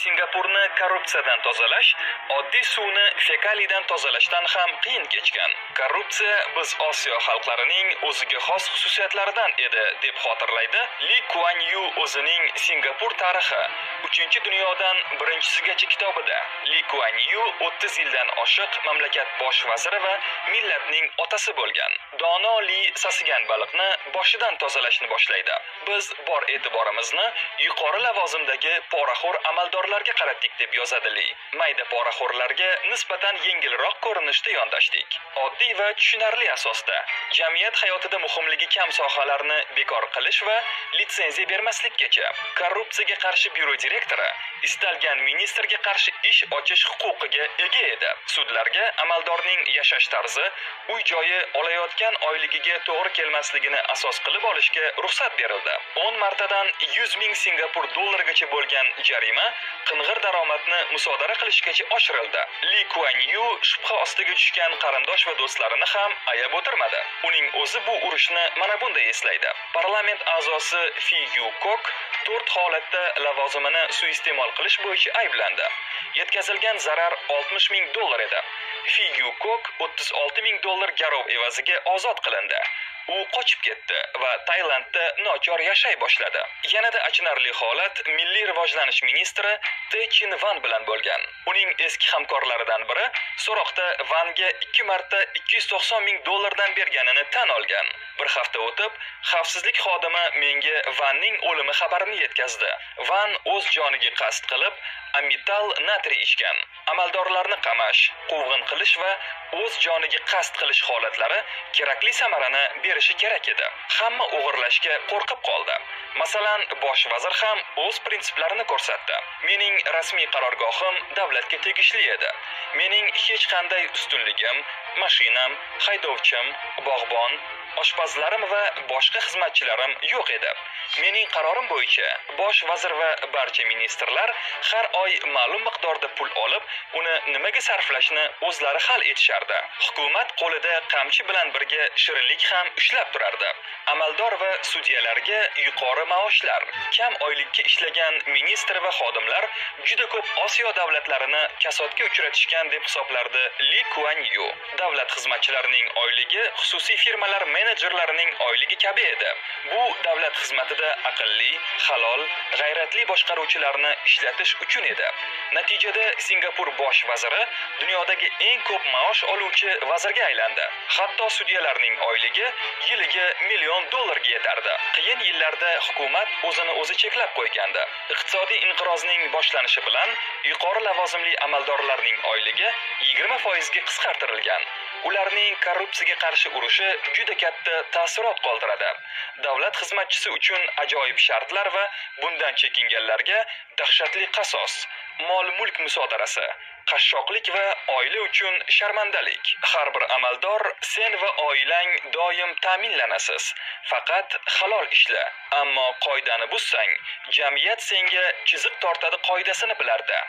Singapurni korrupsiyadan tozalash oddiy suvni fekaliyadan tozalashdan ham qiyin kechgan. Korrupsiya biz Osiyo xalqlarining o'ziga xos xususiyatlaridan edi, deb xotirlaydi Li Kuan Yu o'zining Singapur tarixi 3-dunyodan birinchisigacha kitobida. Li Kuan Yu 30 yildan oshiq mamlakat bosh vaziri va millatning otasi bo'lgan. Dono Li sasigan baliqni boshidan tozalashni boshlaydi. Biz bor e'tiborimizni yuqori lavozimdagi poraxo'r amaldorlarga qaratdik, deb yozadi Li. Mayda poraxo'rlarga nisbatan yengilroq ko'rinishda yondashdik. Oddiy va tushunarli asosda jamiyat hayotida muhimligi kam sohalarni bekor qilish va litsenziya bermaslikkacha. Korrupsiyaga qarshi byuro direktori istalgan ministrga qarshi ish ochish huquqiga ega edi. Sudlarga amaldorning yashash tarzi, uy-joyi, olayotgan oyligiga to'g'ri kelmasligini asos qilib olishga ruxsat berildi. 10 martadan 100 ming Singapur dollarigacha bo'lgan jarima qing'ir daromadni musodara qilishgacha oshirildi. Li Kuan Yu shubha ostiga tushgan qarindosh va do'stlarini ham ayab o'tirmadi. Uning o'zi bu urushni mana bunday eslaydi. Parlament a'zosi Fi Yu Kok 4 holatda lavozimini suiiste'mol qilish bo'yicha ayblandi. Yetkazilgan zarar 60 ming dollar edi. Fi Yu Kok 36 ming dollar garov evaziga ozod qilindi. U qochib ketdi va Tailandda nochor yashay boshladi. Yanada achinarli holat Milliy rivojlanish ministri Te Chin Van bilan bo'lgan. Uning eski hamkorlaridan biri so'roqda Vanga 2 marta 290 ming dollardan berganini tan olgan. Bir hafta o'tib, xavfsizlik xodimi menga Vanning o'limi xabarini yetkazdi. Van o'z joniga qasd qilib, amital natriy ichgan. Amaldorlarni qamash, quvg'in qilish va o'z joniga qasd qilish holatlari kerakli samarani berishi kerak edi. Hamma o'g'irlashga qo'rqib qoldi. Masalan, bosh vazir ham o'z prinsiplarini ko'rsatdi. Mening rasmiy qarorgohim davlatga tegishli edi. Mening hech qanday ustunligim, mashinam, haydovchim, bog'bon, oshpazlarim va boshqa xizmatchilarim yo'q edi. Mening qarorim bo'yicha bosh vazir va barcha ministrlar har oy ma'lum miqdorda pul olib, uni nimaga sarflashni o'zlari hal etishardi. Hukumat qo'lida qamchi bilan birga shirinlik ham ushlab turardi. Amaldor va sudyalarga yuqori maoshlar, kam oylikka ishlagan ministr va xodimlar juda ko'p Osiyo davlatlarini kasodga uchratishgan deb hisoblardi Li Kuan Yu. Davlat xizmatchilarining oyligi xususiy firmalar menejerlarining oyligi kabi edi. Bu davlat xizmatida aqlli, halol, g'ayratli boshqaruvchilarni ishlatish uchun edi. Natijada Singapur bosh vaziri dunyodagi eng ko'p maosh oluvchi vazirga aylandi. Hatto sudyalarning oyligi yiliga million dollarga yetardi. Qiyin yillarda hukumat o'zini o'zi cheklab qo'ygandi. Iqtisodiy inqirozning boshlanishi bilan yuqori lavozimli amaldorlarning oyligi 20% ga qisqartirilgan. Ularning korrupsiyaga qarshi urushi juda katta ta'sirot qoldiradi. Davlat xizmatchisi uchun ajoyib shartlar va bundan chekinganlarga dahshatli qasos, mol-mulk musodarasi, qashshoqlik va oila uchun sharmandalik. Har bir amaldor sen va oilang doim ta'minlanasiz. Faqat halol ishla. Ammo qoidani buzsang, jamiyat senga chiziq tortadi qoidasini bilardi.